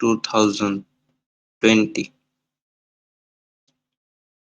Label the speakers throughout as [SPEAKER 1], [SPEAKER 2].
[SPEAKER 1] 2020,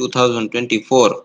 [SPEAKER 1] 2024,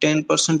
[SPEAKER 1] 10%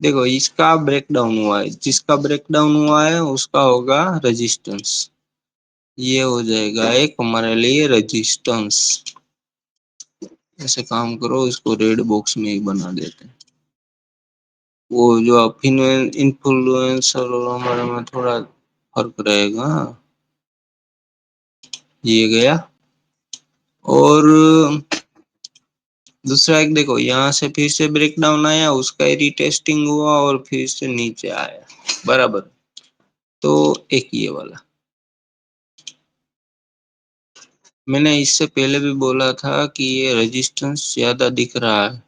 [SPEAKER 1] دیکھو اس کا break down ہوا ہے، جس کا بریک ڈاؤن ہوا ہے اس کا ہوگا رجسٹنس، یہ ہو جائے گا ایک ہمارے لیے رجسٹنس۔ ایسے کام کرو اس کو ریڈ باکس میں ہی بنا دیتے ہیں، وہ جو انفلوئنسر ہمارے میں تھوڑا فرق رہے گا، یہ گیا۔ اور دوسرا ایک دیکھو یہاں سے پھر سے بریک ڈاؤن آیا، اس کا ریٹیسٹنگ ہوا اور پھر سے نیچے آیا برابر، تو ایک یہ والا میں نے اس سے پہلے بھی بولا تھا کہ یہ رجسٹنس زیادہ دکھ رہا ہے،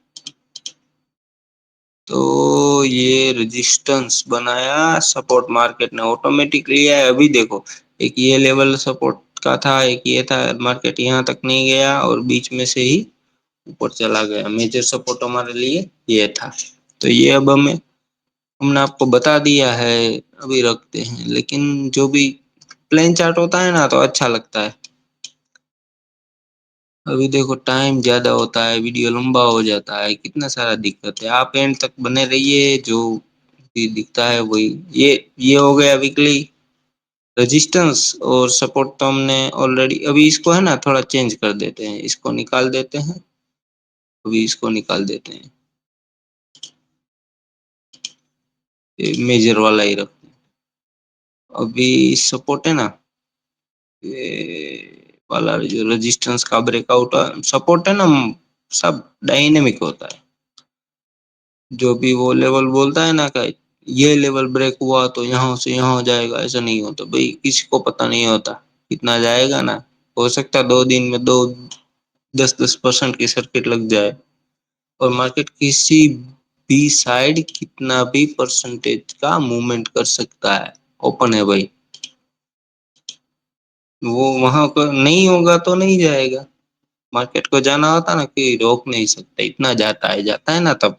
[SPEAKER 1] تو یہ رجسٹنس بنایا سپورٹ مارکیٹ نے آٹومیٹکلی ہے۔ ابھی دیکھو ایک یہ لیول سپورٹ کا تھا، ایک یہ تھا، مارکیٹ یہاں تک نہیں گیا اور بیچ میں سے ہی اوپر چلا گیا، میجر سپورٹ ہمارے لیے یہ تھا۔ تو یہ اب ہم نے آپ کو بتا دیا ہے، ابھی رکھتے ہیں، لیکن جو بھی پلین چارٹ ہوتا ہے نا تو اچھا لگتا ہے۔ ابھی دیکھو ٹائم زیادہ ہوتا ہے، ویڈیو لمبا ہو جاتا ہے، کتنا سارا دقت ہے، آپ اینڈ تک بنے رہیے، جو بھی دکھتا ہے وہی یہ ہو گیا ویکلی رجسٹنس اور سپورٹ، تو ہم نے آلریڈی ابھی اس کو ہے نا تھوڑا چینج کر دیتے ہیں، اس کو نکال دیتے ہیں، ابھی اس کو نکال دیتے ہیں، میجر والا ہی رکھ، ابھی سپورٹ ہے نا یہ والا جو رجسٹنس کا بریک آؤٹ سپورٹ ہے نا، سب ڈائنمک ہوتا ہے، جو بھی وہ لیول بولتا ہے نا کہ یہ لیول بریک ہوا تو یہاں سے یہاں جائے گا، ایسا نہیں ہوتا بھائی، کسی کو پتا نہیں ہوتا کتنا جائے گا نا، ہو سکتا ہے 2 دن میں 10% کی سرکٹ لگ جائے، اور مارکیٹ کسی بھی سائڈ کتنا بھی پرسنٹیج کا موومنٹ کر سکتا ہے، اوپن ہے بھائی، وہ وہاں کو نہیں ہوگا تو نہیں جائے گا، مارکیٹ کو جانا ہوتا نا کہ روک نہیں سکتا، اتنا جاتا ہے نا تب۔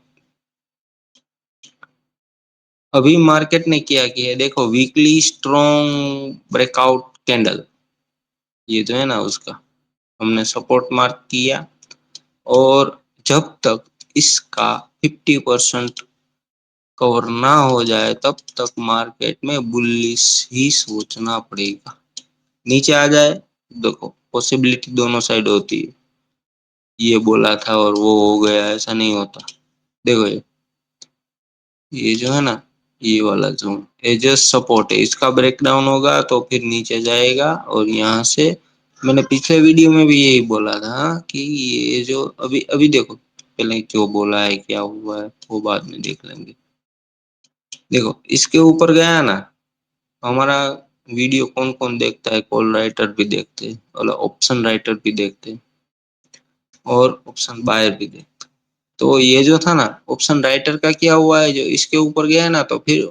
[SPEAKER 1] ابھی مارکیٹ نے کیا ہے دیکھو، weekly strong break out candle, یہ جو ہے نا اس کا ہم نے سپورٹ مارک کیا، اور جب تک اس کا 50% کور نہ ہو جائے تب تک مارکیٹ میں بلش ہی سوچنا پڑے گا، نیچے آ جائے دیکھو پوسیبلٹی دونوں سائڈ ہوتی ہے، یہ بولا تھا اور وہ ہو گیا، ایسا نہیں ہوتا، دیکھو یہ جو ہے نا یہ والا زون ایجس سپورٹ ہے، اس کا بریک ڈاؤن ہوگا تو پھر نیچے جائے گا، اور یہاں سے میں نے پچھلے ویڈیو میں بھی یہی بولا تھا کہ یہ جو ابھی دیکھو پہلے جو بولا ہے کیا ہوا ہے وہ بعد میں دیکھ لیں گے، دیکھو اس کے اوپر گیا نا، ہمارا ویڈیو کون کون دیکھتا ہے، کال رائٹر بھی دیکھتے، آپشن رائٹر بھی دیکھتے، اور آپشن بائر بھی دیکھتے، تو یہ جو تھا نا آپشن رائٹر کا کیا ہوا ہے، جو اس کے اوپر گیا ہے نا تو پھر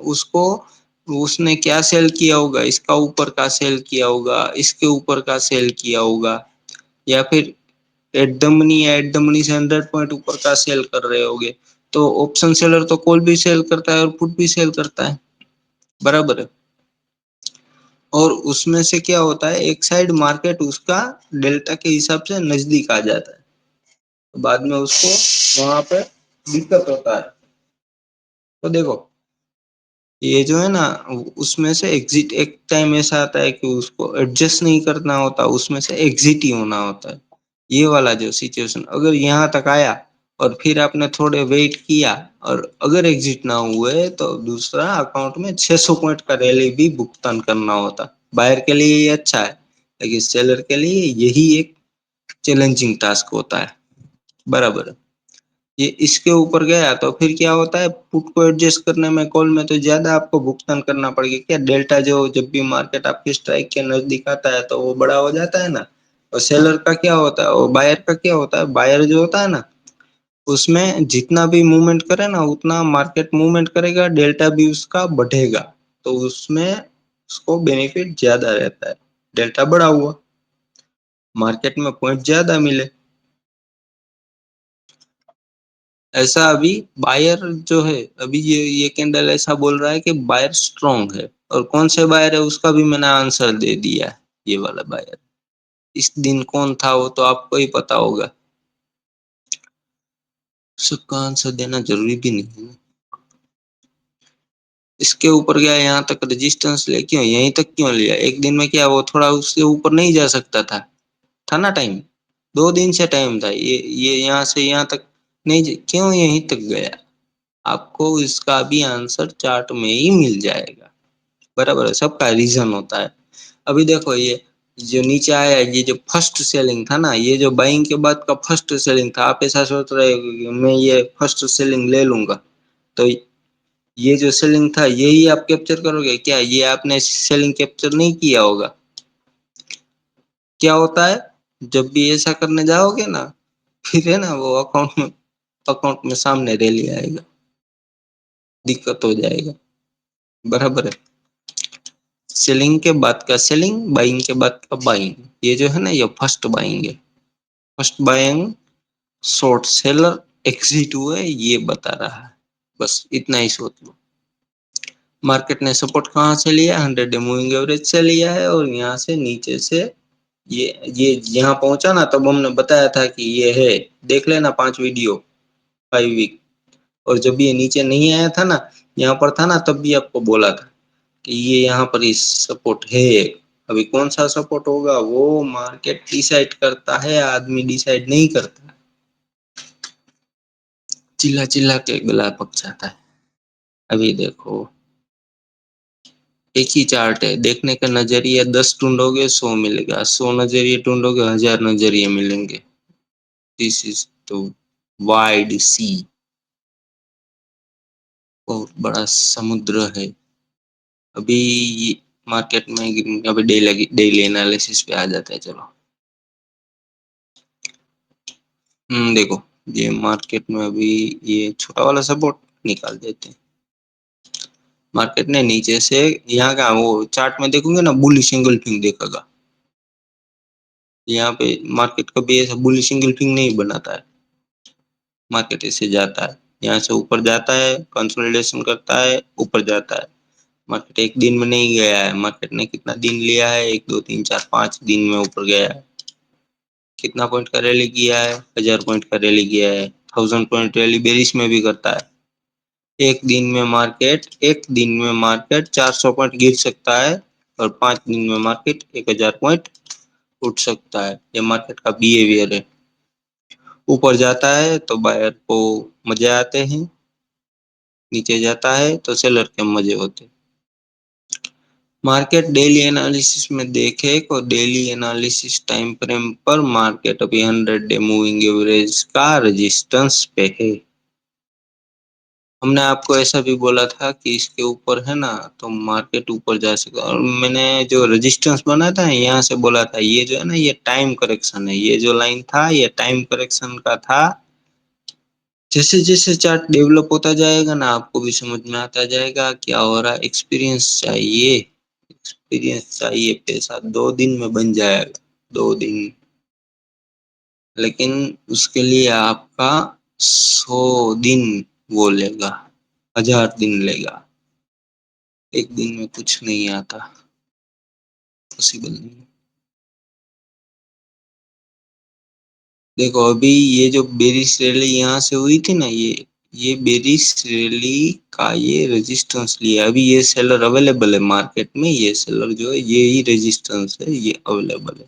[SPEAKER 1] اس نے کیا سیل کیا ہوگا، اس کا اوپر کا سیل کیا ہوگا، اس کے اوپر کا سیل کیا ہوگا، یا پھر at the money at the منی سے 100 پوائنٹ اوپر کا سیل کر رہے ہوگے، تو آپشن سیلر تو کال بھی سیل کرتا ہے اور پٹ بھی سیل کرتا ہے، برابر ہے، اور اس میں سے کیا ہوتا ہے ایک سائڈ مارکیٹ اس کا ڈیلٹا کے حساب سے نزدیک آ جاتا ہے، بعد میں اس کو وہاں پہ دقت ہوتا ہے، تو دیکھو یہ جو ہے نا اس میں سے ایگزٹ ایک ٹائم ایسا آتا ہے کہ اس کو ایڈجسٹ نہیں کرنا ہوتا، اس میں سے ایگزٹ ہی ہونا ہوتا ہے، یہ والا جو سچویشن اگر یہاں تک آیا اور پھر آپ نے تھوڑے ویٹ کیا اور اگر ایگزٹ نہ ہوئے تو دوسرا اکاؤنٹ میں 600 پوائنٹ کا ریلی بھی بھگتان کرنا ہوتا، بائر کے لیے یہ اچھا ہے، لیکن سیلر کے لیے یہی ایک چیلنجنگ ٹاسک ہوتا ہے، برابر ہے، یہ اس کے اوپر گیا تو پھر کیا ہوتا ہے، پٹ کو ایڈجسٹ کرنے میں کال میں تو زیادہ آپ کو بھگتان کرنا پڑے گا، کیا ڈیلٹا جو جب بھی مارکیٹ آپ کی اسٹرائک کے نزدیک آتا ہے تو وہ بڑا ہو جاتا ہے نا، اور سیلر کا کیا ہوتا ہے اور بائر کا کیا ہوتا ہے، بائر جو ہوتا ہے نا اس میں جتنا بھی موومنٹ کرے نا اتنا مارکیٹ موومنٹ کرے گا، ڈیلٹا بھی اس کا بڑھے گا، تو اس میں اس کو بینیفٹ زیادہ رہتا ہے، ڈیلٹا بڑا ہوا مارکیٹ میں پوائنٹ زیادہ ملے، ایسا ابھی بائر جو ہے ابھی یہ کینڈل ایسا بول رہا ہے کہ بائر اسٹرانگ ہے، اور کون سے بائر ہے اس کا بھی میں نے آنسر دے دیا ہے، یہ والا بائر اس دن کون تھا وہ تو آپ کو ہی پتا ہوگا، سب کا آنسر دینا ضروری بھی نہیں ہے، اس کے اوپر گیا یہاں تک رجسٹنس لے کیوں یہیں تک کیوں لیا ایک دن میں کیا وہ تھوڑا اس کے اوپر نہیں جا سکتا تھا نا ٹائم 2 دن سے ٹائم تھا یہ یہاں سے یہاں تک نہیں کیوں یہیں تک گیا آپ کو اس کا بھی آنسر چارٹ میں ہی مل جائے گا برابر ہے سب کا ریزن ہوتا ہے ابھی دیکھو یہ جو نیچے آیا یہ جو فرسٹ سیلنگ تھا نا یہ جو بائنگ کے بعد کا فرسٹ سیلنگ تھا آپ ایسا سوچ رہے میں یہ فرسٹ سیلنگ لے لوں گا تو یہ جو سیلنگ تھا یہی آپ کیپچر کرو گے کیا یہ آپ نے سیلنگ کیپچر نہیں کیا ہوگا کیا ہوتا ہے جب بھی ایسا کرنے جاؤ گے نا پھر ہے نا وہ اکاؤنٹ میں سامنے ریلی آئے گا دقت ہو جائے گا برابر ہے سیلنگ کے بعد کا سیلنگ بائنگ کے بعد کا بائنگ یہ جو ہے نا یہ فرسٹ بائنگ ہے first buying short seller exit ہوئے یہ بتا رہا ہے بس اتنا ہی سوچ لو مارکیٹ نے سپورٹ کہاں سے لیا 100 ڈے موونگ ایوریج سے لیا ہے اور یہاں سے نیچے سے یہ یہاں پہنچا نا تب ہم نے بتایا تھا کہ یہ ہے دیکھ لینا 5 ویڈیو 5 ویک اور جب یہ نیچے نہیں آیا تھا نا یہاں پر تھا نا تب بھی آپ کو بولا تھا کہ یہ یہاں پر سپورٹ ہے ابھی کون سا سپورٹ ہوگا وہ مارکیٹ ڈیسائیڈ کرتا ہے آدمی ڈیسائیڈ نہیں کرتا چلا چلا کے گلا پک جاتا ہے ابھی دیکھو ایک ہی چارٹ ہے دیکھنے کا نظریہ 10 ڈھونڈو گے 100 ملے گا 100 نظریے ڈھونڈو گے 1000 نظریے ملیں گے دس از تو وائڈ سی بہت بڑا سمندر ہے ابھی مارکیٹ میں ابھی ڈیلی انالیسس پہ آ جاتا ہے چلو دیکھو یہ مارکیٹ میں ابھی یہ چھوٹا والا سپورٹ نکال دیتے ہیں مارکیٹ نے نیچے سے یہاں کا وہ چارٹ میں دیکھوں گے نا بلی سنگل فنگ دیکھا گا یہاں پہ مارکیٹ کا بھی ایسا بلی سنگل فنگ نہیں بناتا ہے مارکیٹ سے جاتا ہے یہاں سے اوپر جاتا ہے کنسولڈیشن کرتا ہے اوپر جاتا ہے مارکیٹ ایک دن میں نہیں گیا ہے مارکیٹ نے کتنا دن لیا ہے 1 2 3 4 5 دن میں اوپر گیا ہے کتنا پوائنٹ کا ریلی کیا ہے 1000 پوائنٹ کا ریلی کیا ہے 1000 پوائنٹ ریلی بیرس میں بھی کرتا ہے ایک دن میں مارکیٹ 400 پوائنٹ گر سکتا ہے اور 5 دن میں مارکیٹ 1000 پوائنٹ اٹھ سکتا ہے یہ مارکیٹ کا بیہیویئر ہے اوپر جاتا ہے تو بائر کو مزے آتے ہیں نیچے جاتا ہے تو سیلر کے مزے ہوتے مارکیٹ ڈیلی انالیسس میں دیکھے کو ڈیلی انالیسس ٹائم فریم پر مارکیٹ ابھی 100 ڈے موونگ ایوریج کا رجسٹنس پہ ہے ہم نے آپ کو ایسا بھی بولا تھا کہ اس کے اوپر ہے نا تو مارکیٹ اوپر جا سکا اور میں نے جو رجسٹنس بنا تھا یہاں سے بولا تھا یہ جو ہے نا یہ ٹائم کریکشن ہے یہ جو لائن تھا یہ ٹائم کریکشن کا تھا جیسے جیسے چارٹ ڈیولپ ہوتا جائے گا نا آپ کو بھی سمجھ میں آتا جائے گا کیا ہو رہا ہے ایکسپیرئنس چاہیے ایکسپیرئنس چاہیے پیسہ 2 دن میں بن جائے گا 2 دن لیکن اس کے لیے آپ کا 100 دن وہ لے گا 1000 دن لے گا ایک دن میں کچھ نہیں آتا پاسبل نہیں دیکھو ابھی یہ جو بیرس ریلی یہاں سے ہوئی تھی نا یہ بیرس ریلی کا یہ رجسٹنس لیا ابھی یہ سیلر اویلیبل ہے مارکیٹ میں یہ سیلر جو ہے یہی رجسٹنس ہے یہ اویلیبل ہے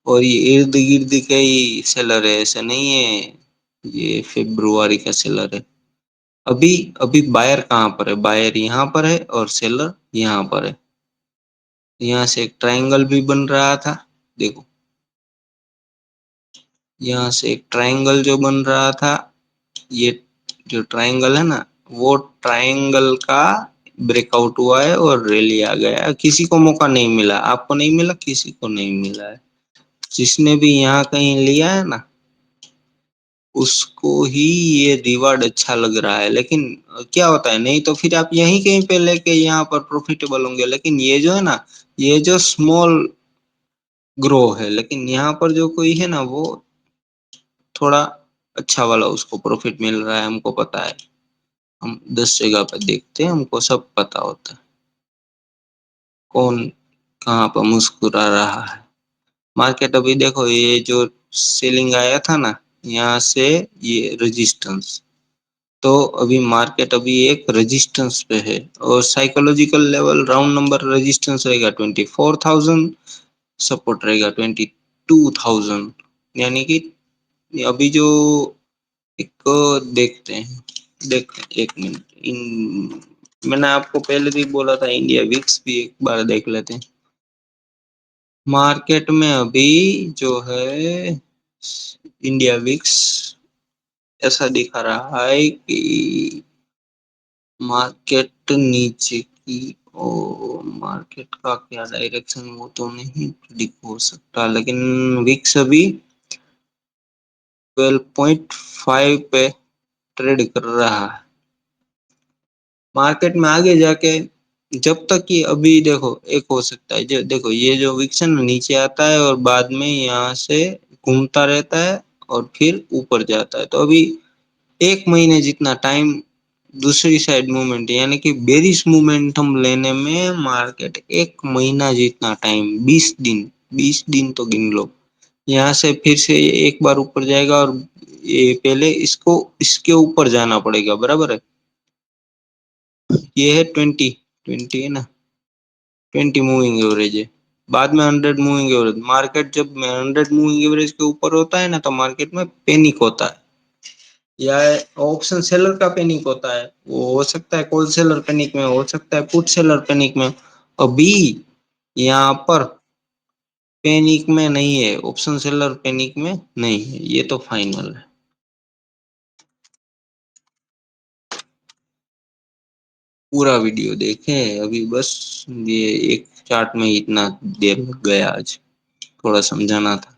[SPEAKER 1] اور یہ ارد گرد کا ہی سیلر ہے ایسا نہیں ہے یہ فبروری کا سیلر ہے ابھی بائر کہاں پر ہے بائر یہاں پر ہے اور سیلر یہاں پر ہے یہاں سے ایک ٹرائنگل بھی بن رہا تھا دیکھو یہاں سے ایک ٹرائنگل جو بن رہا تھا یہ جو ٹرائنگل ہے نا وہ ٹرائنگل کا بریک آؤٹ ہوا ہے اور ریلی آ گیا کسی کو موقع نہیں ملا آپ کو نہیں ملا کسی کو نہیں ملا ہے جس نے بھی یہاں کہیں لیا ہے نا اس کو ہی یہ ریوارڈ اچھا لگ رہا ہے لیکن کیا ہوتا ہے نہیں تو پھر آپ یہیں کہیں پہ لے کے یہاں پر پروفیٹیبل ہوں گے لیکن یہ جو ہے نا یہ جو اسمال گرو ہے لیکن یہاں پر جو کوئی ہے نا وہ تھوڑا اچھا والا اس کو پروفٹ مل رہا ہے ہم کو پتا ہے ہم 10 جگہ پہ دیکھتے ہیں ہم کو سب پتا ہوتا ہے کون کہاں پہ مسکرا رہا ہے مارکیٹ ابھی دیکھو یہ جو سیلنگ آیا تھا نا یہاں سے یہ رجسٹنس تو ابھی مارکیٹ ابھی ایک رجسٹنس پہ ہے اور psychological level round number resistance رہے گا 24,000، سپورٹ رہے گا 22,000، یعنی کہ ابھی جو ایک دیکھتے ہیں، دیکھتے ہیں ایک منٹ میں نے آپ کو پہلے بھی بولا تھا انڈیا وکس بھی ایک بار دیکھ لیتے ہیں۔ مارکیٹ میں ابھی جو ہے انڈیا وکس ایسا دکھا رہا ہے کہ مارکیٹ نیچے کی اور مارکیٹ کا کیا ڈائریکشن وہ تو نہیں ہو سکتا، لیکن وکس ابھی 12.5 پہ ٹریڈ کر رہا ہے۔ مارکیٹ میں آگے جا کے جب تک کہ ابھی دیکھو ایک ہو سکتا ہے، جو دیکھو یہ جو وکسن نیچے آتا ہے اور بعد میں یہاں سے گھومتا رہتا ہے اور پھر اوپر جاتا ہے، تو ابھی ایک مہینے جتنا ٹائم دوسری سائڈ موومنٹ یعنی کہ بیرش موومنٹم لینے میں مارکیٹ ایک مہینہ جتنا ٹائم 20 دن، 20 دن تو گن لو، یہاں سے پھر سے ایک بار اوپر جائے گا اور یہ پہلے اس کے اوپر جانا پڑے گا، برابر ہے؟ یہ ہے 20 ہے نا، 20 موونگ ایوریج ہے، بعد میں 100 موونگ ایوریج۔ مارکیٹ جب 100 موونگ ایوریج کے اوپر ہوتا ہے نا تو مارکیٹ میں پینک ہوتا ہے، یا آپشن سیلر کا پینک ہوتا ہے، وہ ہو سکتا ہے کول سیلر پینک میں، ہو سکتا ہے پٹ سیلر پینک میں۔ ابھی یہاں پر پینک میں نہیں ہے، آپشن سیلر پینک میں نہیں ہے، یہ تو فائنل ہے۔ پورا ویڈیو دیکھیں ابھی، بس یہ ایک چارٹ میں اتنا دیر لگ گیا، آج تھوڑا سمجھانا تھا۔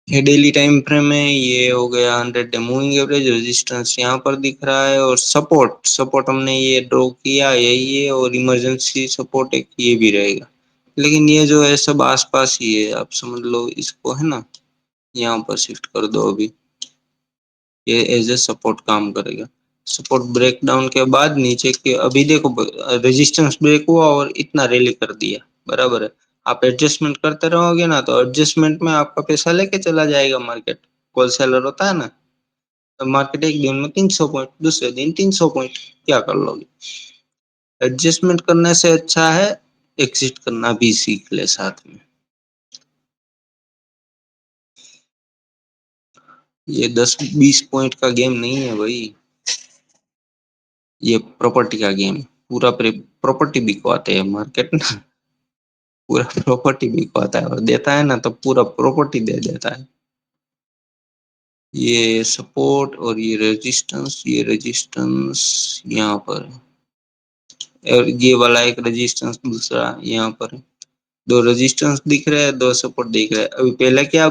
[SPEAKER 1] یہ ڈیلی ٹائم فریم میں یہ ہو گیا 100 موونگ ایوریج، ریزسٹنس یہاں پر دکھ رہا ہے، اور سپورٹ ہم نے یہ ڈرا کیا یہی ہے، اور ایمرجنسی سپورٹ ایک یہ بھی رہے گا، لیکن یہ جو ہے سب آس پاس ہی ہے، آپ سمجھ لو اس کو ہے نا، یہاں پر شفٹ کر دو، ابھی یہ ایز اے سپورٹ کام کرے گا۔ سپورٹ بریک ڈاؤن کے بعد نیچے کے ابھی دیکھو ریزسٹنس بریک ہوا اور اتنا ریلی کر دیا، برابر ہے؟ آپ ایڈجسٹمنٹ کرتے رہو گے نا تو ایڈجسٹمنٹ میں آپ کا پیسہ لے کے چلا جائے گا، مارکیٹ ہول سیلر ہوتا ہے نا، تو مارکیٹ ایک دن میں 300 پوائنٹ، دوسرے دن 300 پوائنٹ، کیا کر لو گے؟ ایڈجسٹمنٹ کرنے سے اچھا ہے ایکزٹ کرنا بھی سیکھ لے ساتھ میں۔ یہ 10-20 پوائنٹ کا گیم نہیں ہے بھائی، یہ پراپرٹی کا گیم، پورا پراپرٹی بکواتے ہیں مارکیٹ نا، پورا پراپرٹی بکواتا ہے اور دیتا ہے نا تو پورا پراپرٹی دے دیتا ہے۔ یہ سپورٹ اور یہ رجسٹنس یہاں پر ہے، اور یہ والا ایک رجسٹنس دوسرا یہاں پر ہے، دو رجسٹنس دکھ رہے ہیں، دو سپورٹ دکھ رہے ہیں۔ ابھی پہلے کیا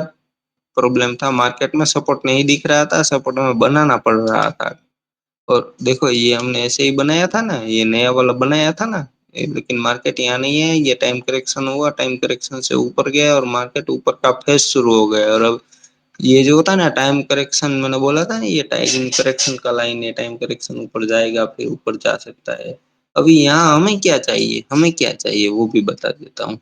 [SPEAKER 1] پرابلم تھا، مارکیٹ میں سپورٹ نہیں دکھ رہا تھا، سپورٹ میں بنانا پڑ رہا تھا، اور دیکھو یہ ہم نے ایسے ہی بنایا تھا نا، یہ نیا والا بنایا تھا نا، لیکن مارکیٹ یہاں نہیں ہے، یہ ٹائم کریکشن ہوا، ٹائم کریکشن سے اوپر گیا اور مارکیٹ اوپر کا فیس شروع ہو گیا، اور اب یہ جو ہوتا ہے نا ٹائم کریکشن، میں نے بولا تھا نا یہ ٹائم کریکشن کا لائن ہے، ٹائم کریکشن اوپر جائے گا پھر اوپر جا سکتا ہے۔ ابھی یہاں ہمیں کیا چاہیے، ہمیں کیا چاہیے وہ بھی بتا دیتا ہوں۔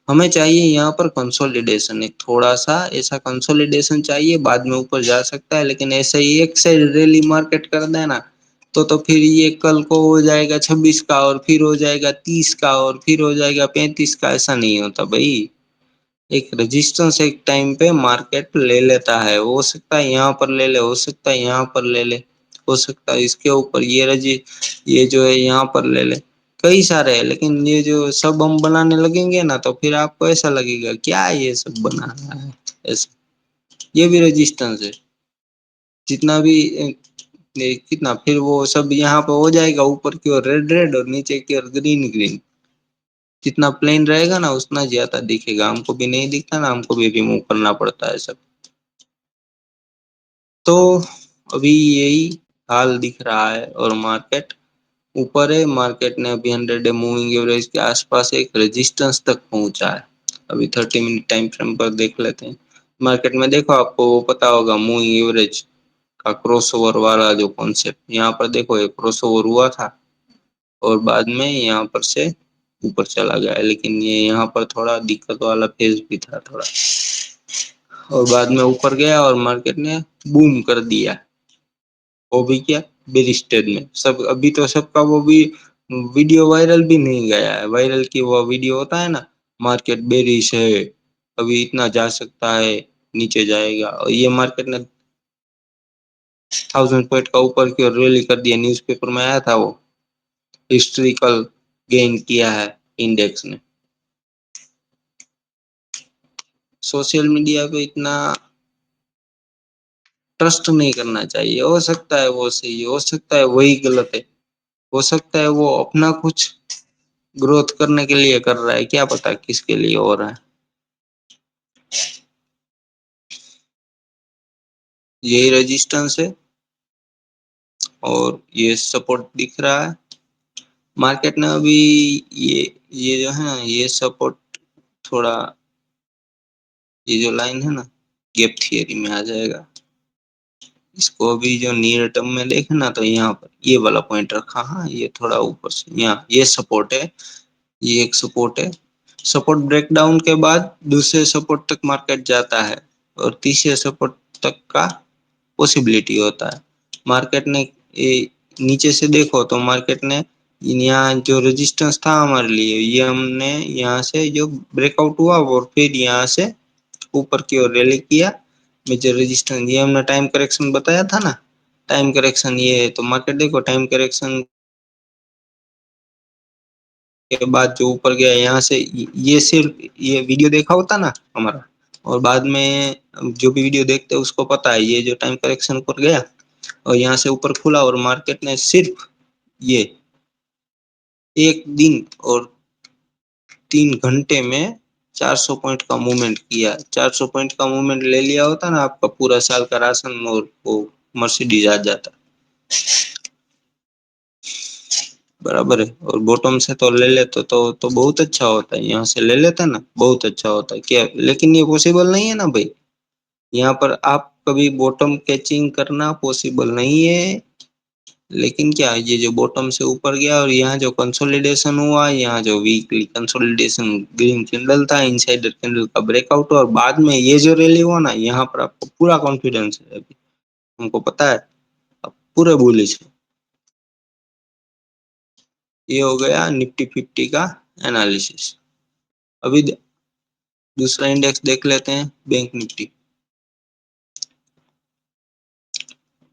[SPEAKER 1] ہمیں چاہیے یہاں پر کنسولیڈیشن، ایک تھوڑا سا ایسا کنسولیڈیشن چاہیے، بعد میں اوپر جا سکتا ہے، لیکن ایسے ہی ایک سے ریلی مارکیٹ کر دینا تو پھر یہ کل کو ہو جائے گا 26 کا، اور پھر ہو جائے گا 30 کا، اور پھر ہو جائے گا 35 کا، ایسا نہیں ہوتا بھائی۔ ایک رجسٹنس ایک ٹائم پہ مارکیٹ لے لیتا ہے، ہو سکتا ہے یہاں پر لے لے، ہو سکتا ہے یہاں پر لے لے، ہو سکتا ہے اس کے اوپر یہ جو ہے یہاں پر لے لے، کئی سارے ہے، لیکن یہ جو سب ہم بنانے لگیں گے نا تو پھر آپ کو ایسا لگے گا کیا یہ سب بنا رہا ہے ایسا۔ یہ بھی رجسٹنس ہے، جتنا بھی کتنا پھر وہ سب یہاں پہ ہو جائے گا، اوپر کی اور ریڈ ریڈ اور نیچے کی اور گرین گرین، جتنا پلین رہے گا نا اتنا زیادہ دکھے گا، ہم کو بھی نہیں دکھتا نا، ہم کو بھی ریموو کرنا پڑتا ہے سب۔ تو ابھی یہی حال دکھ رہا ہے، اور مارکیٹ اوپر ہے، مارکیٹ نے ابھی 100 موونگ ایوریج کے آس پاس ایک رجسٹنس تک پہنچا ہے۔ ابھی 30 منٹ ٹائم فریم پر دیکھ لیتے ہیں، مارکیٹ میں دیکھو آپ کو وہ پتا ہوگا موونگ ایوریج کا کراس اوور والا جو کانسیپٹ، یہاں پر دیکھو ایک کراس اوور ہوا تھا اور بعد میں یہاں پر سے اوپر چلا گیا، لیکن یہ یہاں پر تھوڑا دقت والا فیز بھی تھا تھوڑا، اور بعد میں اوپر گیا اور مارکیٹ نے بوم کر دیا، وہ بھی کیا بیر اسٹیج میں سب ابھی تو سب کا وہ بھی ویڈیو وائرل بھی نہیں گیا ہے، وائرل کی وہ ویڈیو ہوتا ہے نا، مارکیٹ بیریش ہے ابھی اتنا جا سکتا ہے نیچے جائے گا، اور یہ مارکیٹ نے 1000 پوائنٹ کا اوپر کی اور ریلی کر دیا، نیوز پیپر میں آیا تھا وہ ہسٹوریکل گین کیا ہے انڈیکس نے۔ سوشل میڈیا پہ اتنا ٹرسٹ نہیں کرنا چاہیے، ہو سکتا ہے وہ صحیح ہو سکتا ہے وہی غلط ہے، ہو سکتا ہے وہ اپنا کچھ گروتھ کرنے کے لیے کر رہا ہے، کیا پتا کس کے لیے ہو رہا ہے۔ یہی رجسٹنس ہے اور یہ سپورٹ دکھ رہا ہے مارکیٹ نے ابھی، یہ جو ہے نا یہ سپورٹ تھوڑا، یہ جو لائن ہے نا گیپ تھیوری میں آ جائے گا، اس کو بھی جو نیئر ٹرم میں دیکھے نا تو یہاں پر یہ والا پوائنٹ رکھا، ہاں یہ تھوڑا اوپر سے یہاں یہ سپورٹ ہے، یہ ایک سپورٹ ہے، سپورٹ بریک ڈاؤن کے بعد دوسرے سپورٹ تک مارکیٹ جاتا ہے اور تیسرے سپورٹ تک کا پوسیبلٹی ہوتا ہے۔ مارکیٹ نے نیچے سے دیکھو تو مارکیٹ نے یہاں جو رجسٹنس تھا ہمارے لیے، یہ ہم نے یہاں سے جو بریک آؤٹ ہوا اور پھر یہاں سے اوپر کی اور ریلی کیا، میجر رجسٹنس یہ ہم نے ٹائم کریکشن بتایا تھا نا، ٹائم کریکشن یہ ہے تو مارکیٹ دیکھو ٹائم کریکشن کے بعد جو اوپر گیا یہاں سے، یہ صرف یہ ویڈیو دیکھا ہوتا نا ہمارا، اور بعد میں جو بھی ویڈیو دیکھتے اس کو پتا ہے یہ جو ٹائم کریکشن پر گیا اور یہاں سے اوپر کھلا اور مارکیٹ نے صرف یہ ایک دن اور 3 گھنٹے میں 400 پوائنٹ کا موومنٹ کیا، 400 پوائنٹ کا موومنٹ لے لیا ہوتا نا آپ کا پورا سال کا راشن اور وہ مرسیڈیز آ جاتا، برابر ہے، اور بوٹم سے تو لے لیتے تو بہت اچھا ہوتا ہے، یہاں سے لے لیتے نا بہت اچھا ہوتا ہے کیا، لیکن یہ پوسیبل نہیں ہے نا بھائی، یہاں پر آپ کبھی بوٹم کیچنگ کرنا پوسیبل نہیں ہے، لیکن کیا یہ جو بوٹم سے اوپر گیا اور یہاں جو کنسولیڈیشن ہوا، یہاں جو ویکلی کنسولیڈیشن گرین کینڈل تھا انسائڈر کینڈل کا بریک آؤٹ ہوا اور بعد میں یہ جو ریلی ہوا نا، یہاں پر آپ کو پورا کانفیڈنس ہے ابھی، ہم کو پتا ہے اب پورے بولش ہے۔ یہ ہو گیا نفٹی 50 کا انالیسس۔ ابھی دوسرا انڈیکس دیکھ لیتے ہیں بینک نفٹی،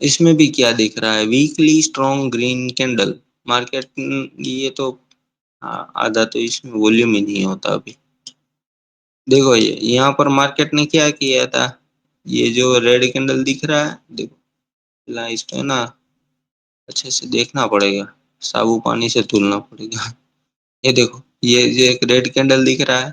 [SPEAKER 1] اس میں بھی کیا دکھ رہا ہے weekly strong green candle, market یہ تو آدھا تو اس میں ولیوم ہی نہیں ہوتا ابھی، دیکھو یہاں پر مارکیٹ نے کیا کیا تھا، یہ جو ریڈ کینڈل دکھ رہا ہے دیکھو اس کو نا اچھے سے دیکھنا پڑے گا، صابو پانی سے دھلنا پڑے گا، یہ دیکھو یہ ایک ریڈ کینڈل دکھ رہا ہے،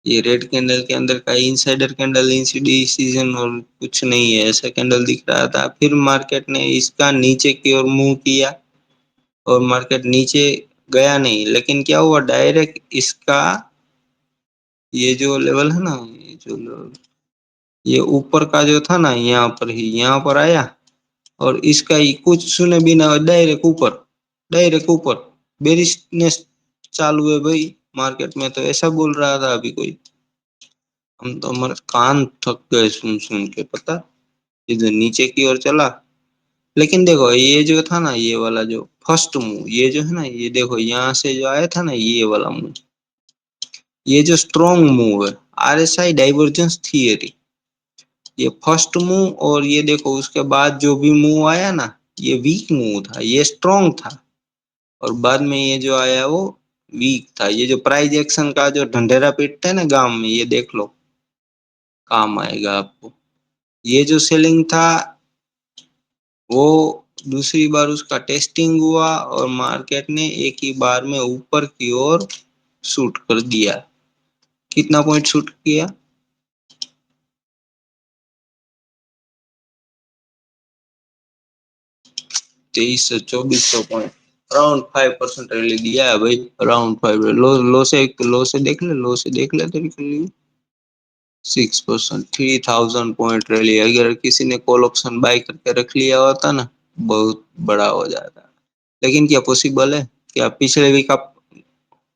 [SPEAKER 1] یہ ریڈ کینڈل کے اندر کا انسائڈر کینڈل سیزن اور کچھ نہیں ہے ایسا کینڈل دکھ رہا تھا، پھر مارکیٹ نے اس کا نیچے کی اور منہ کیا اور مارکیٹ نیچے گیا نہیں، لیکن کیا ہوا ڈائریکٹ اس کا یہ جو لیول ہے نا، یہ جو لیول یہ اوپر کا جو تھا نا یہاں پر ہی یہاں پر آیا اور اس کا ہی کچھ سنے بھی نہ ڈائریکٹ اوپر، ڈائریکٹ اوپر بیرسنس چالو ہے بھائی، مارکیٹ میں تو ایسا بول رہا تھا ابھی کوئی، ہم تو ہمارے کان تھک گئے سن سن کے، پتا ادھر نیچے کی اور چلا، لیکن دیکھو یہ جو تھا نا یہ والا جو فرسٹ منہ یہ جو ہے نا یہ دیکھو یہاں سے جو آیا تھا نا یہ والا منہ، یہ جو اسٹرانگ موو ہے RSI ڈائیورجنس تھیوری، یہ فرسٹ منہ اور یہ دیکھو اس کے بعد جو بھی منہ آیا نا یہ ویک منہ تھا، یہ اسٹرانگ تھا اور بعد میں یہ جو آیا وہ ویک تھا، یہ جو پرائز ایکشن کا جو ڈھنڈیرا پیٹتے ہیں نا گاؤں میں، یہ دیکھ لو کام آئے گا آپ کو، یہ جو سیلنگ تھا وہ دوسری بار اس کا ٹیسٹنگ ہوا اور مارکیٹ نے ایک ہی بار میں اوپر کی اور شوٹ کر دیا، کتنا پوائنٹ شوٹ کیا 2300 2400 پوائنٹ، اراؤنڈ 5% ریلی دیا ہے بھائی، اراؤنڈ 5، لو سے دیکھ لے، لو سے دیکھ لے تو نکل لیے 6%، 3000 پوائنٹ ریلی، اگر کسی نے کال آپشن بائی کر کے رکھ لیا ہوتا نا بہت بڑا ہو جاتا، لیکن کیا پوسیبل ہے، کیا پچھلے ویک آپ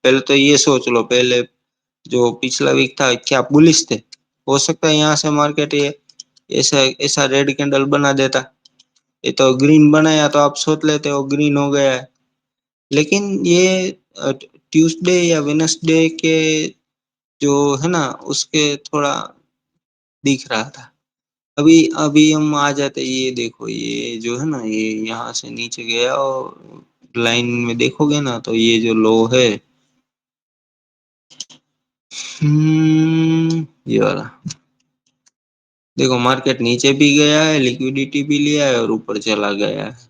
[SPEAKER 1] پہلے تو یہ سوچ لو، پہلے جو پچھلا ویک تھا کیا بولش تھے، ہو سکتا ہے یہاں سے مارکیٹ یہ ایسا ریڈ کینڈل بنا دیتا یہ تو گرین بنایا تو آپ سوچ لیتے ہو گرین ہو گیا ہے، لیکن یہ ٹیوزڈے یا وینسڈے کے جو ہے نا اس کے تھوڑا دکھ رہا تھا، ابھی ابھی ہم آ جاتے، یہ دیکھو یہ جو ہے نا یہ یہاں سے نیچے گیا اور لائن میں دیکھو گے نا تو یہ جو لو ہے یہ والا، دیکھو مارکیٹ نیچے بھی گیا ہے، لیکوڈیٹی بھی لیا ہے اور اوپر چلا گیا ہے،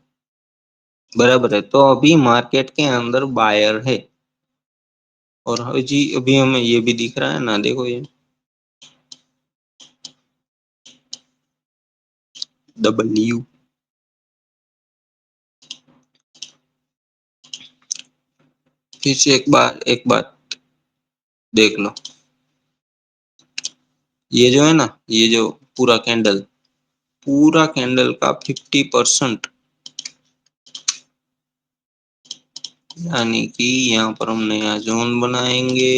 [SPEAKER 1] برابر ہے، تو ابھی مارکیٹ کے اندر بائر ہے، اور جی ابھی ہمیں یہ بھی دکھ رہا ہے نا، دیکھو یہ ڈبلو، پھر سے ایک بات دیکھ لو، یہ جو ہے نا یہ جو پورا کینڈل کا 50%، یعنی کہ یہاں پر ہم نیا زون بنائیں گے،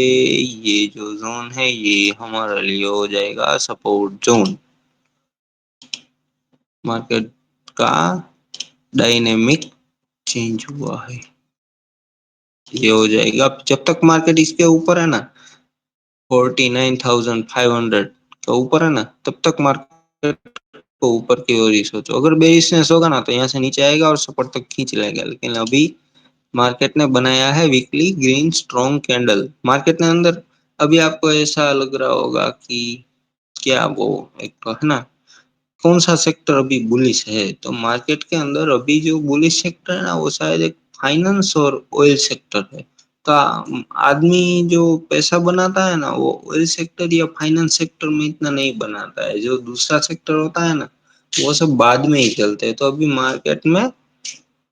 [SPEAKER 1] یہ جو زون ہے یہ ہمارے لیے ہو جائے گا سپورٹ زون، مارکیٹ کا ڈائنمک چینج ہوا ہے، یہ ہو جائے گا جب تک مارکیٹ اس کے اوپر ہے نا 49,500 کا اوپر ہے نا تب تک مارکیٹ کو اوپر کی اور ہی سوچو، اگر بیسنس ہوگا نا تو یہاں سے نیچے آئے گا اور سپورٹ تک کھینچ لے گا، لیکن ابھی مارکیٹ نے بنایا ہے weekly green strong candle, market نے اندر ابھی آپ کو ایسا لگ رہا ہوگا کہ کیا وہ ایک ہے نا کون سا سیکٹر ابھی بولش ہے، تو مارکیٹ کے اندر ابھی جو بولش سیکٹر ہے نا وہ شاید ایک فائننس اور آئل سیکٹر ہے، تو آدمی جو پیسہ بناتا ہے نا وہ آئل سیکٹر یا فائننس سیکٹر میں اتنا نہیں بناتا ہے، جو دوسرا سیکٹر ہوتا ہے نا وہ سب بعد میں ہی چلتے ہیں، تو ابھی مارکیٹ میں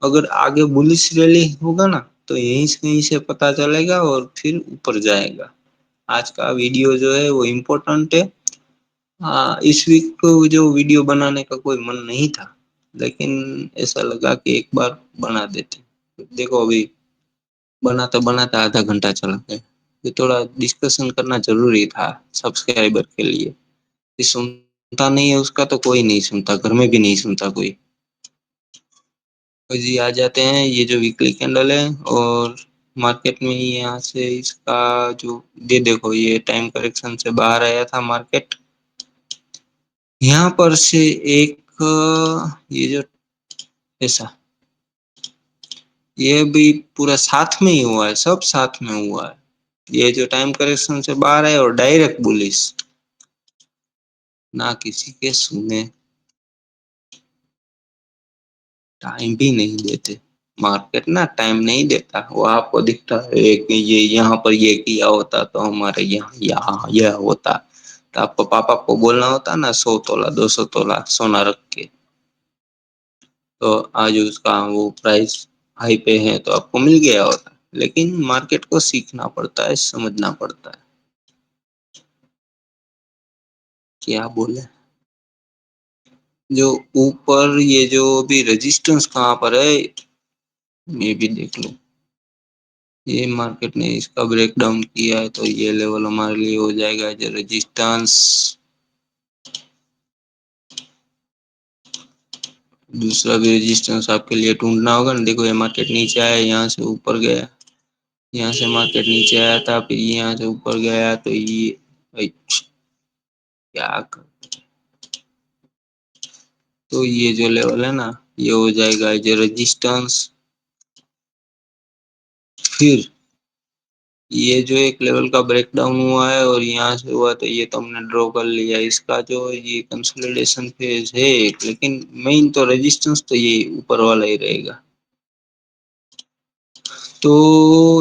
[SPEAKER 1] اگر آگے بولش ریلی ہوگا نا تو یہیں سے کہیں سے پتا چلے گا اور پھر اوپر جائے گا، آج کا ویڈیو جو ہے وہ امپورٹنٹ ہے، ہاں اس ویک کو جو ویڈیو بنانے کا کوئی من نہیں تھا، لیکن ایسا لگا کہ ایک بار بنا دیتے، دیکھو ابھی بناتا بناتا آدھا گھنٹہ چلا گیا، یہ تھوڑا ڈسکشن کرنا ضروری تھا سبسکرائبر کے لیے، سنتا نہیں ہے اس کا تو کوئی نہیں سنتا، گھر میں بھی نہیں سنتا کوئی، جی آ جاتے ہیں یہ جو ویکلی کینڈل ہے، اور مارکیٹ میں ہی یہاں سے اس کا جو دیکھو یہ ٹائم کریکشن سے باہر آیا تھا مارکیٹ، یہاں پر سے ایک یہ جو ایسا یہ بھی پورا ساتھ میں ہی ہوا ہے، سب ساتھ میں ہوا ہے، یہ جو ٹائم کریکشن سے باہر ہے اور ڈائریکٹ بولش نہ کسی کے سننے ٹائم بھی نہیں دیتے، مارکیٹ نا ٹائم نہیں دیتا، وہ آپ کو دکھتا ہے کہ یہ یہاں پر یہ کیا ہوتا تو ہمارے یہاں یہ ہوتا، تو آپ کو پاپا کو بولنا ہوتا نا 100 تولہ 200 تولہ سونا رکھ کے، تو آج اس کا وہ پرائس ہائی پہ ہے تو آپ کو مل گیا ہوتا، لیکن مارکیٹ کو سیکھنا پڑتا ہے، سمجھنا پڑتا ہے، کیا بولے، جو اوپر یہ جو بھی رجسٹنس کہاں پر ہے یہ بھی دیکھ لو، یہ مارکیٹ نے اس کا بریک ڈاؤن کیا ہے تو یہ لیول ہمارے لیے ہو جائے گا جو رجسٹانس، دوسرا بھی رجسٹنس آپ کے لیے ڈھونڈنا ہوگا نا، دیکھو یہ مارکیٹ نیچے آیا یہاں سے اوپر گیا، یہاں سے مارکیٹ نیچے آیا تھا پھر یہاں سے اوپر گیا تو یہ کیا تو یہ جو لیول ہے نا یہ ہو جائے گا جو رجسٹنس، پھر یہ جو ایک لیول کا بریک ڈاؤن ہوا ہے اور یہاں سے ہوا تو یہ تو ہم نے ڈرا کر لیا، اس کا جو یہ کنسولیڈیشن فیز ہے، لیکن مین تو رجسٹنس تو یہ اوپر والا ہی رہے گا، تو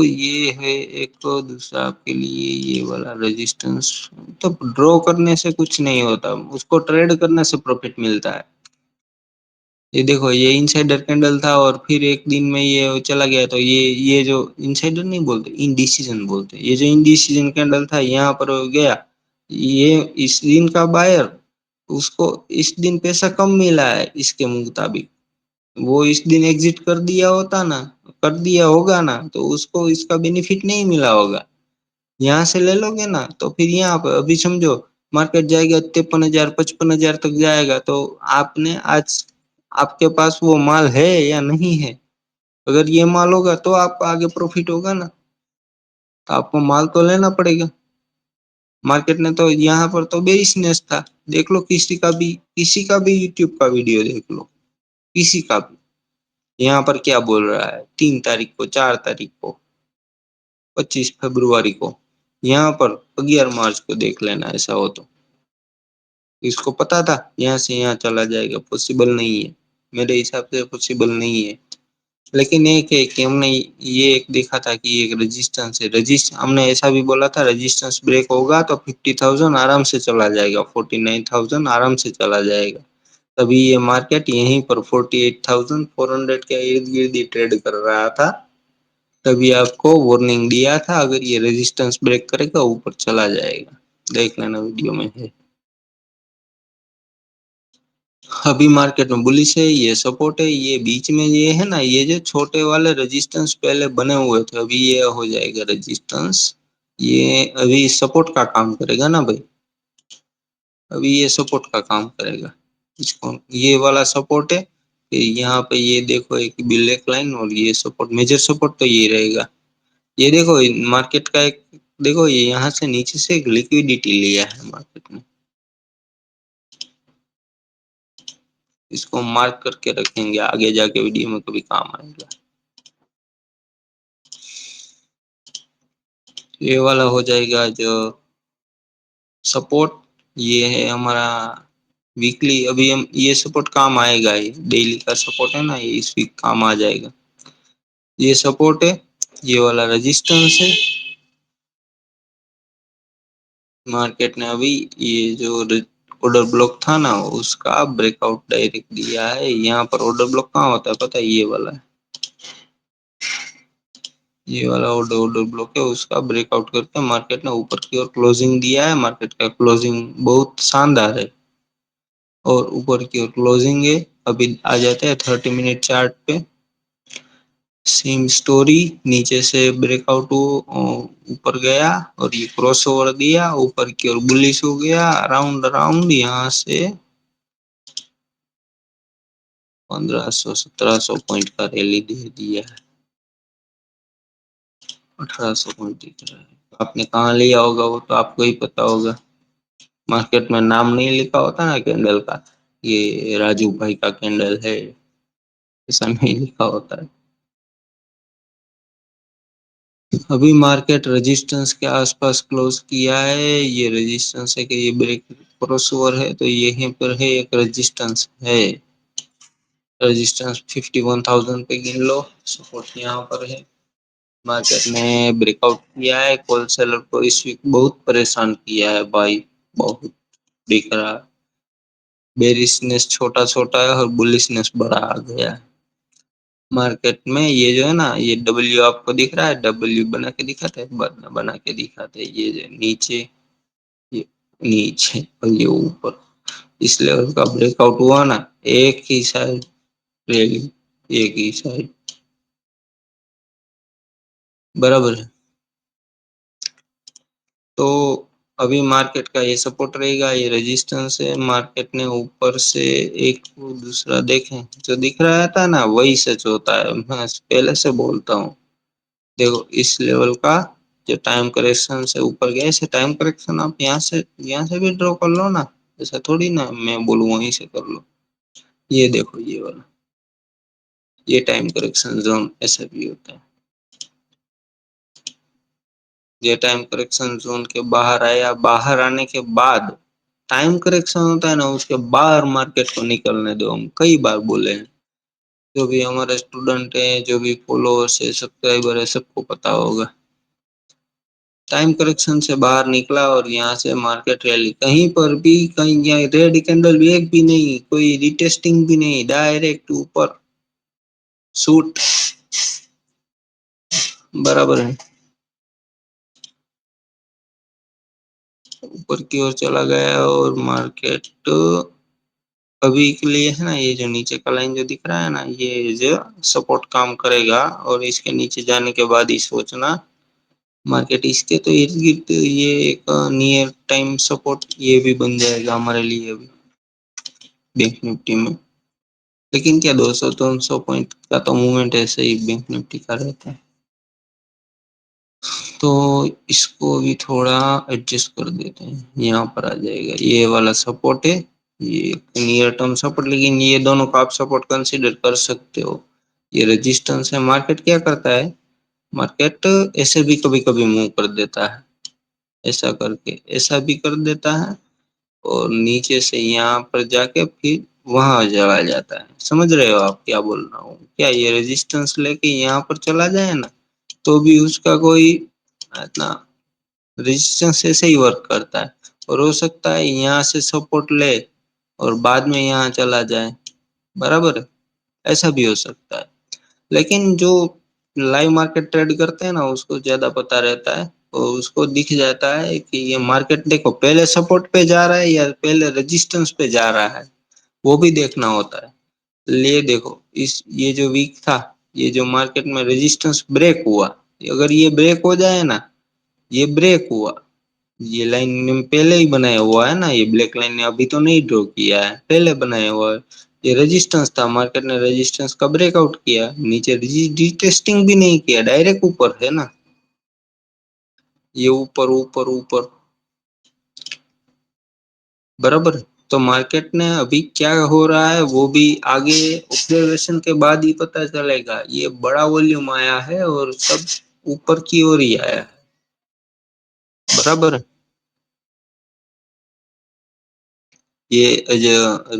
[SPEAKER 1] یہ ہے ایک دوسرا آپ کے لیے یہ والا رجسٹنس، تو ڈرا کرنے سے کچھ نہیں ہوتا، اس کو ٹریڈ کرنے سے پروفٹ ملتا ہے، یہ دیکھو یہ انسائڈر کینڈل تھا اور پھر ایک دن میں یہ چلا گیا، تو یہ جو انسائڈر نہیں بولتے انڈیسیژن بولتے، یہ جو انڈیسیژن کینڈل تھا یہاں پر گیا، یہ اس دن کا بائر اس کو اس دن پیسہ کم ملا ہے اس کے مطابق، وہ اس دن ایگزٹ کر دیا ہوتا نا، کر دیا ہوگا نا تو اس کو اس کا بینیفٹ نہیں ملا ہوگا، یہاں سے لے لو گے نا تو پھر یہاں پہ ابھی سمجھو مارکیٹ جائے گا 53,000 55,000 تک جائے گا، تو آپ نے آج آپ کے پاس وہ مال ہے یا نہیں ہے؟ اگر یہ مال ہوگا تو آپ کو آگے پروفٹ ہوگا نا، تو آپ کو مال تو لینا پڑے گا۔ مارکیٹ نے تو یہاں پر تو بےسنس تھا، دیکھ لو کسی کا بھی یوٹیوب کا ویڈیو دیکھ لو، کسی کا بھی، یہاں پر کیا بول رہا ہے 3 تاریخ کو، 4 تاریخ کو، 25 فروری کو، یہاں پر 11 مارچ کو دیکھ لینا ایسا ہو تو۔ اس کو پتا تھا یہاں سے یہاں چلا جائے گا، پاسبل نہیں ہے، میرے حساب سے پاسبل نہیں ہے۔ لیکن ایک ہے کہ ہم نے یہ ایک دیکھا تھا کہ ایک رجسٹنس ہے، ہم نے ایسا بھی بولا تھا رجسٹنس بریک ہوگا تو 50,000 آرام سے چلا جائے گا، 49,000 آرام سے چلا جائے گا۔ تبھی یہ مارکیٹ یہیں پر 48,400 کے ارد گرد ہی ٹریڈ کر رہا تھا۔ تبھی آپ کو وارننگ دیا تھا اگر یہ ریزسٹنس بریک کرے گا اوپر چلا جائے گا، دیکھ لینا ویڈیو میں ہے۔ ابھی مارکیٹ میں بلش ہے، یہ سپورٹ ہے، یہ بیچ میں یہ ہے نا، یہ جو چھوٹے والے رجسٹنس پہلے بنے ہوئے تھے ابھی یہ ہو جائے گا رجسٹنس، یہ ابھی سپورٹ کا کام کرے گا نا بھائی، ابھی یہ سپورٹ کا کام کرے گا۔ اس کو یہ والا سپورٹ ہے کہ یہاں پہ یہ دیکھو ایک بلیک لائن، اور یہ سپورٹ میجر سپورٹ تو یہ رہے گا۔ یہ دیکھو مارکیٹ کا ایک دیکھو، یہ یہاں سے نیچے سے ایک لیکویڈیٹی لیا ہے مارکیٹ میں، اس کو مارک کر کے رکھیں گے، آگے جا کے ویڈیو میں کبھی کام آئے گا۔ یہ والا ہو جائے گا جو سپورٹ، یہ ہے ہمارا ویکلی، ابھی ہم یہ سپورٹ کام آئے گا، یہ ڈیلی کا سپورٹ ہے نا، یہ اس ویک کام آ جائے گا۔ یہ سپورٹ ہے، یہ والا رجسٹنس ہے۔ مارکیٹ نے ابھی یہ جو آرڈر بلاک تھا نا اس کا بریک آؤٹ ڈائریکٹ دیا ہے، یہاں پر آرڈر بلاک کہاں ہوتا ہے پتہ ہے؟ یہ والا ہے، یہ والا آرڈر بلاک ہے، اس کا بریک آؤٹ کر کے مارکیٹ نے اوپر کی اور کلوزنگ دیا ہے۔ مارکیٹ کا کلوزنگ بہت شاندار ہے، اور اوپر کی اور کلوزنگ ہے۔ ابھی آ جاتے ہیں 30 منٹ چارٹ پہ، سیم سٹوری، نیچے سے بریک آؤٹ اوپر گیا اور یہ کراس اوور دیا اوپر کی اور بلش ہو گیا، راؤنڈ راؤنڈ یہاں سے 1500 1700 پوائنٹ کا ریلی دے دیا ہے، 1800 پوائنٹ دکھ رہا ہے۔ آپ نے کہاں لیا ہوگا وہ تو آپ کو ہی پتا ہوگا، مارکیٹ میں نام نہیں لکھا ہوتا نا کینڈل کا، یہ راجو بھائی کا کینڈل ہے، ایسا نہیں لکھا ہوتا ہے۔ ابھی مارکیٹ رجسٹنس کے آس پاس کلوز کیا ہے، یہ رجسٹنس ہے کہ یہ بریک کراس اوور ہے تو یہیں پر ہے ایک رجسٹنس ہے، رجسٹنس 51,000 پہ گن لو، سپورٹ یہاں پر ہے۔ مارکیٹ نے بریک آؤٹ کیا ہے، کول سیلر کو اس ویک بہت پریشان کیا ہے بھائی، بہت دکھ رہا، بیرسنس چھوٹا چھوٹا ہے اور بلشنس بڑا آ گیا ہے مارکیٹ میں۔ یہ جو ہے نا یہ ڈبلیو آپ کو دکھ رہا ہے، ڈبلیو بنا کے دکھاتے ہے، بنا کے دکھاتے ہے، یہ جو نیچے، یہ نیچے اور یہ اوپر، اس لیول کا بریک آؤٹ ہوا نا، ایک ہی سائڈ ریلی، ایک ہی سائڈ برابر ہے۔ تو ابھی مارکیٹ کا یہ سپورٹ رہے گا، یہ رجسٹنس ہے۔ مارکیٹ نے اوپر سے ایک دوسرا دیکھیں جو دکھ رہا تھا نا وہی سچ ہوتا ہے، میں پہلے سے بولتا ہوں، دیکھو اس لیول کا جو ٹائم کریکشن سے اوپر گیا، اسے ٹائم کریکشن آپ یہاں سے بھی ڈرا کر لو نا، ایسا تھوڑی نا میں بولوں وہیں سے کر لو۔ یہ دیکھو یہ والا، یہ ٹائم کریکشن زون ایسا بھی ہوتا ہے، یہ ٹائم کریکشن زون کے باہر آیا، باہر آنے کے بعد ٹائم کریکشن ہوتا ہے نا، اس کے باہر مارکیٹ کو نکلنے دو، ہم کئی بار بولے ہیں، جو بھی ہمارے اسٹوڈنٹ ہیں، جو بھی فالوورس ہے، سبسکرائبر ہے، سب کو پتا ہوگا۔ ٹائم کریکشن سے باہر نکلا اور یہاں سے مارکیٹ ریلی، کہیں پر بھی کہیں ریڈ کینڈل بھی ایک بھی نہیں، کوئی ریٹیسٹنگ بھی نہیں، ڈائریکٹ اوپر سوٹ برابر ہے، اوپر کی اور چلا گیا، اور مارکیٹ ابھی کے لیے ہے نا یہ جو نیچے کا لائن جو دکھ رہا ہے نا، یہ جو سپورٹ کام کرے گا، اور اس کے نیچے جانے کے بعد ہی سوچنا مارکیٹ اس کے تو ارد گرد یہ ایک نیئر ٹائم سپورٹ یہ بھی بن جائے گا ہمارے لیے ابھی بینک نفٹی میں۔ لیکن کیا 200-300 پوائنٹ کا تو موومنٹ ایسے ہی بینک نفٹی کا رہتا ہے. تو اس کو بھی تھوڑا ایڈجسٹ کر دیتے ہیں. یہاں پر آ جائے گا یہ والا سپورٹ ہے، یہ نیئر ٹرم سپورٹ، لیکن یہ دونوں کا آپ سپورٹ کنسیڈر کر سکتے ہو. یہ رجسٹنس ہے. مارکیٹ کیا کرتا ہے، مارکیٹ ایسے بھی کبھی کبھی منہ کر دیتا ہے، ایسا کر کے ایسا بھی کر دیتا ہے، اور نیچے سے یہاں پر جا کے پھر وہاں جڑا جاتا ہے. سمجھ رہے ہو آپ کیا بول رہا ہوں؟ کیا یہ ریزسٹنس لے کے یہاں پر چلا جائے نا تو بھی اس کا کوئی اتنا رجسٹنس ایسے ہی ورک کرتا ہے، اور ہو سکتا ہے یہاں سے سپورٹ لے اور بعد میں یہاں چلا جائے. برابر ہے، ایسا بھی ہو سکتا ہے. لیکن جو لائیو مارکیٹ ٹریڈ کرتے ہیں نا اس کو زیادہ پتا رہتا ہے، اور اس کو دکھ جاتا ہے کہ یہ مارکیٹ دیکھو پہلے سپورٹ پہ جا رہا ہے یا پہلے رجسٹنس پہ جا رہا ہے، وہ بھی دیکھنا ہوتا ہے. لے دیکھو یہ جو ویک تھا، یہ جو مارکیٹ میں رجسٹنس بریک ہوا، اگر یہ بریک ہو جائے نا، یہ بریک ہوا، یہ لائن پہلے ہی بنایا ہوا ہے نا، یہ بلیک لائن نے ابھی تو نہیں ڈرا کیا ہے، پہلے بنایا ہوا ہے. یہ رجسٹنس تھا، مارکیٹ نے رجسٹنس کا بریک آؤٹ کیا، نیچے ٹیسٹنگ بھی نہیں کیا، ڈائریکٹ اوپر ہے نا، یہ اوپر اوپر اوپر. برابر. تو مارکیٹ نے ابھی کیا ہو رہا ہے وہ بھی آگے آبزرویشن کے بعد ہی پتہ چلے گا. یہ بڑا والیوم آیا ہے اور سب اوپر کی اور ہی آیا ہے. برابر. یہ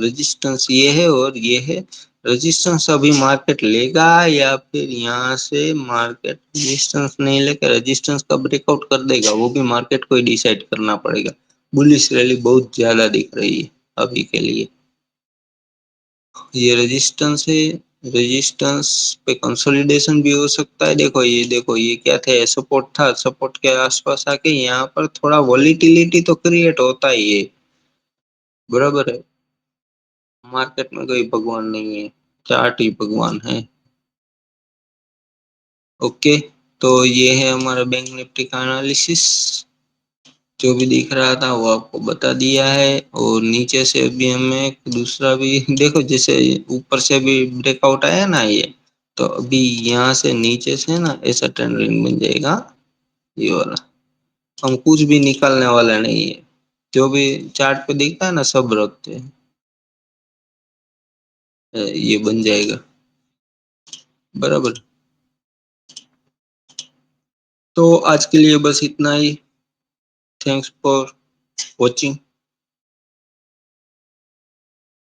[SPEAKER 1] رجسٹنس یہ ہے اور یہ ہے. رجسٹنس ابھی مارکیٹ لے گا یا پھر یہاں سے مارکیٹ رجسٹنس نہیں لے کے رجسٹنس کا بریک آؤٹ کر دے گا، وہ بھی مارکیٹ کو ہی ڈیسائڈ کرنا پڑے گا. بلش ریلی بہت زیادہ دکھ رہی ہے ابھی کے لیے. یہ رجسٹنس ہے، رجسٹنس پہ کنسولیڈیشن بھی ہو سکتا ہے. دیکھو یہ دیکھو یہ کیا تھا، سپورٹ تھا، سپورٹ کے آس پاس آ کے یہاں پر تھوڑا ولیٹیلیٹی تو کریٹ ہوتا ہی ہے. برابر ہے. مارکیٹ میں کوئی بھگوان نہیں ہے، چارٹ ہی بھگوان ہے. اوکے. تو یہ ہے ہمارا بینک نفٹی کا انالیسس. جو بھی دکھ رہا تھا وہ آپ کو بتا دیا ہے. اور نیچے سے بھی ہمیں دوسرا بھی دیکھو، جیسے اوپر سے بھی بریک آؤٹ آیا نا، یہ تو ابھی یہاں سے نیچے سے نا ایسا ٹرینڈ لائن بن جائے گا یہ والا. ہم کچھ بھی نکالنے والا نہیں ہے، جو بھی چارٹ پہ دکھتا ہے نا سب رکھتے ہیں. یہ بن جائے گا. برابر. تو آج کے لیے بس اتنا ہی. Thanks for watching.